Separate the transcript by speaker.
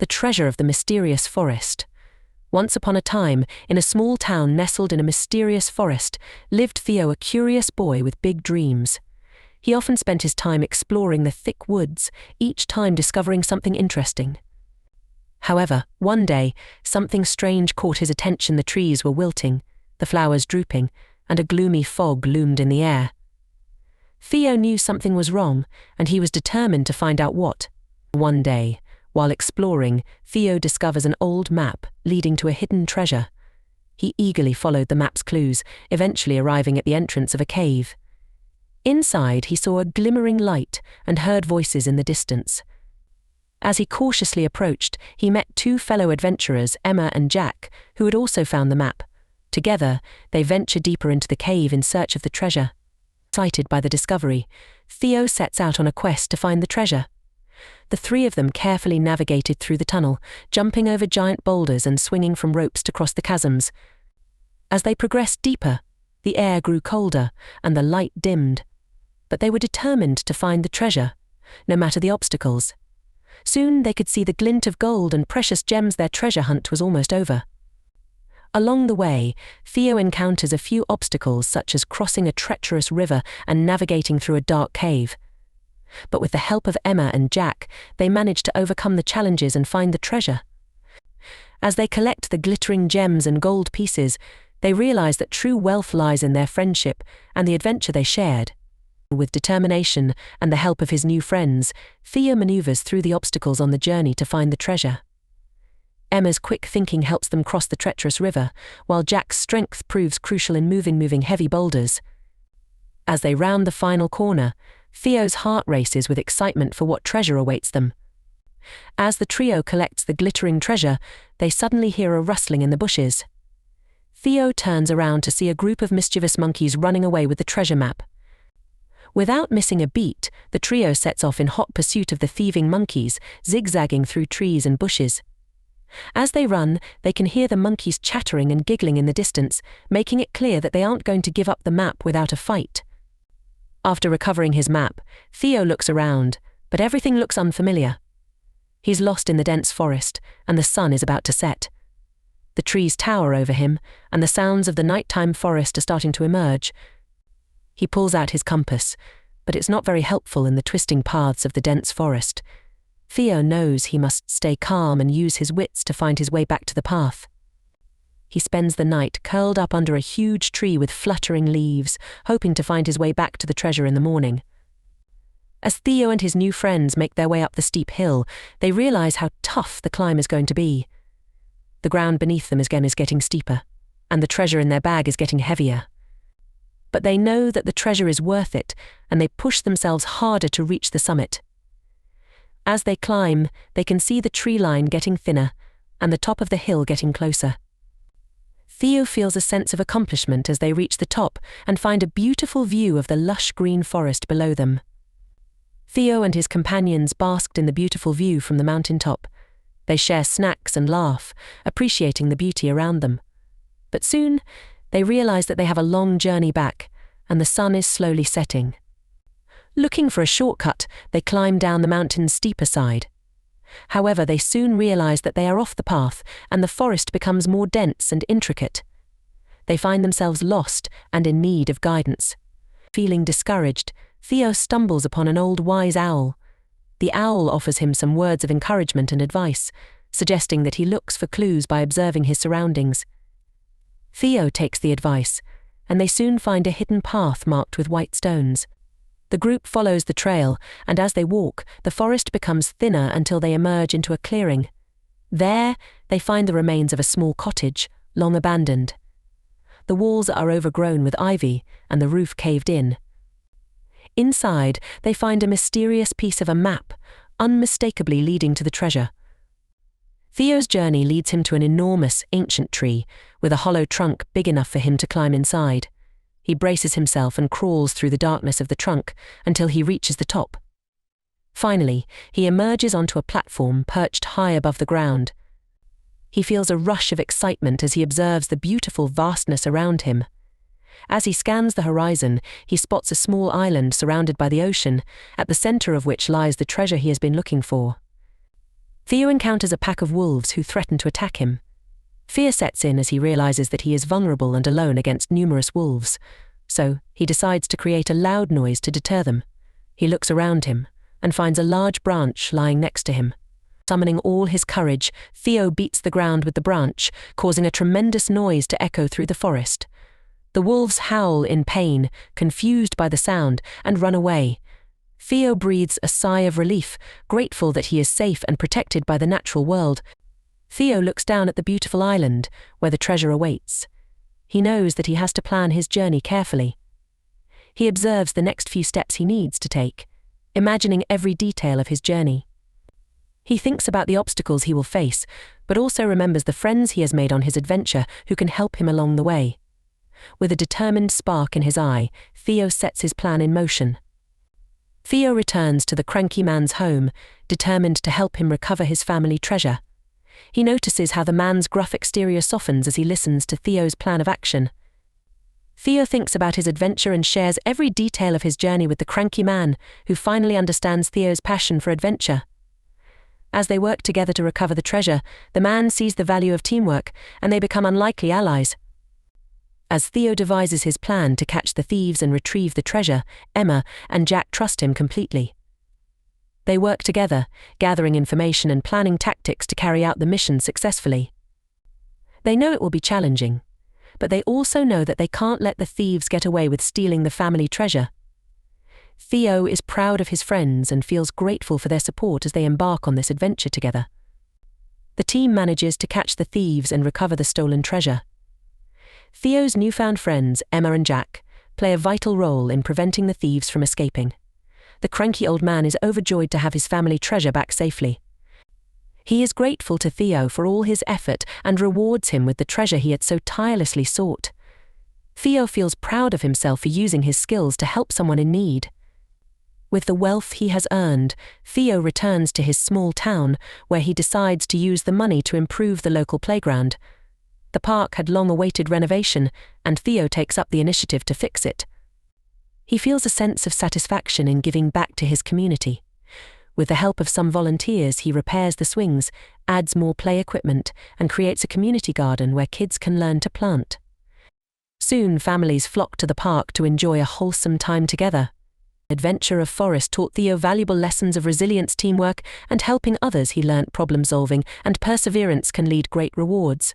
Speaker 1: the treasure of the mysterious forest. Once upon a time, in a small town nestled in a mysterious forest, lived Theo, a curious boy with big dreams. He often spent his time exploring the thick woods, each time discovering something interesting. However, one day, something strange caught his attention. The trees were wilting, the flowers drooping, and a gloomy fog loomed in the air. Theo knew something was wrong, and he was determined to find out what. One day, while exploring, Theo discovers an old map leading to a hidden treasure. He eagerly followed the map's clues, eventually arriving at the entrance of a cave. Inside, he saw a glimmering light and heard voices in the distance. As he cautiously approached, he met two fellow adventurers, Emma and Jack, who had also found the map. Together, they venture deeper into the cave in search of the treasure. Excited by the discovery, Theo sets out on a quest to find the treasure. The three of them carefully navigated through the tunnel, jumping over giant boulders and swinging from ropes to cross the chasms. As they progressed deeper, the air grew colder and the light dimmed. But they were determined to find the treasure, no matter the obstacles. Soon they could see the glint of gold and precious gems. Their treasure hunt was almost over. Along the way, Theo encounters a few obstacles, such as crossing a treacherous river and navigating through a dark cave. But with the help of Emma and Jack, they manage to overcome the challenges and find the treasure. As they collect the glittering gems and gold pieces, they realize that true wealth lies in their friendship and the adventure they shared. With determination and the help of his new friends, Theo maneuvers through the obstacles on the journey to find the treasure. Emma's quick thinking helps them cross the treacherous river, while Jack's strength proves crucial in moving heavy boulders. As they round the final corner, Theo's heart races with excitement for what treasure awaits them. As the trio collects the glittering treasure, they suddenly hear a rustling in the bushes. Theo turns around to see a group of mischievous monkeys running away with the treasure map. Without missing a beat, the trio sets off in hot pursuit of the thieving monkeys, zigzagging through trees and bushes. As they run, they can hear the monkeys chattering and giggling in the distance, making it clear that they aren't going to give up the map without a fight. After recovering his map, Theo looks around, but everything looks unfamiliar. He's lost in the dense forest, and the sun is about to set. The trees tower over him, and the sounds of the nighttime forest are starting to emerge. He pulls out his compass, but it's not very helpful in the twisting paths of the dense forest. Theo knows he must stay calm and use his wits to find his way back to the path. He spends the night curled up under a huge tree with fluttering leaves, hoping to find his way back to the treasure in the morning. As Theo and his new friends make their way up the steep hill, they realize how tough the climb is going to be. The ground beneath them is getting steeper, and the treasure in their bag is getting heavier. But they know that the treasure is worth it, and they push themselves harder to reach the summit. As they climb, they can see the tree line getting thinner, and the top of the hill getting closer. Theo feels a sense of accomplishment as they reach the top and find a beautiful view of the lush green forest below them. Theo and his companions basked in the beautiful view from the mountaintop. They share snacks and laugh, appreciating the beauty around them. But soon, they realize that they have a long journey back, and the sun is slowly setting. Looking for a shortcut, they climb down the mountain's steeper side. However, they soon realize that they are off the path, and the forest becomes more dense and intricate. They find themselves lost and in need of guidance. Feeling discouraged, Theo stumbles upon an old wise owl. The owl offers him some words of encouragement and advice, suggesting that he looks for clues by observing his surroundings. Theo takes the advice, and they soon find a hidden path marked with white stones. The group follows the trail, and as they walk, the forest becomes thinner until they emerge into a clearing. There, they find the remains of a small cottage, long abandoned. The walls are overgrown with ivy, and the roof caved in. Inside, they find a mysterious piece of a map, unmistakably leading to the treasure. Theo's journey leads him to an enormous, ancient tree, with a hollow trunk big enough for him to climb inside. He braces himself and crawls through the darkness of the trunk until he reaches the top. Finally, he emerges onto a platform perched high above the ground. He feels a rush of excitement as he observes the beautiful vastness around him. As he scans the horizon, he spots a small island surrounded by the ocean, at the center of which lies the treasure he has been looking for. Theo encounters a pack of wolves who threaten to attack him. Fear sets in as he realizes that he is vulnerable and alone against numerous wolves, so he decides to create a loud noise to deter them. He looks around him and finds a large branch lying next to him. Summoning all his courage, Theo beats the ground with the branch, causing a tremendous noise to echo through the forest. The wolves howl in pain, confused by the sound, and run away. Theo breathes a sigh of relief, grateful that he is safe and protected by the natural world. Theo looks down at the beautiful island, where the treasure awaits. He knows that he has to plan his journey carefully. He observes the next few steps he needs to take, imagining every detail of his journey. He thinks about the obstacles he will face, but also remembers the friends he has made on his adventure who can help him along the way. With a determined spark in his eye, Theo sets his plan in motion. Theo returns to the cranky man's home, determined to help him recover his family treasure. He notices how the man's gruff exterior softens as he listens to Theo's plan of action. Theo thinks about his adventure and shares every detail of his journey with the cranky man, who finally understands Theo's passion for adventure. As they work together to recover the treasure, the man sees the value of teamwork, and they become unlikely allies. As Theo devises his plan to catch the thieves and retrieve the treasure, Emma and Jack trust him completely. They work together, gathering information and planning tactics to carry out the mission successfully. They know it will be challenging, but they also know that they can't let the thieves get away with stealing the family treasure. Theo is proud of his friends and feels grateful for their support as they embark on this adventure together. The team manages to catch the thieves and recover the stolen treasure. Theo's newfound friends, Emma and Jack, play a vital role in preventing the thieves from escaping. The cranky old man is overjoyed to have his family treasure back safely. He is grateful to Theo for all his effort and rewards him with the treasure he had so tirelessly sought. Theo feels proud of himself for using his skills to help someone in need. With the wealth he has earned, Theo returns to his small town, where he decides to use the money to improve the local playground. The park had long awaited renovation, and Theo takes up the initiative to fix it. He feels a sense of satisfaction in giving back to his community. With the help of some volunteers, he repairs the swings, adds more play equipment, and creates a community garden where kids can learn to plant. Soon, families flock to the park to enjoy a wholesome time together. The adventure of Forest taught Theo valuable lessons of resilience, teamwork, and helping others. He learnt problem-solving, and perseverance can lead great rewards.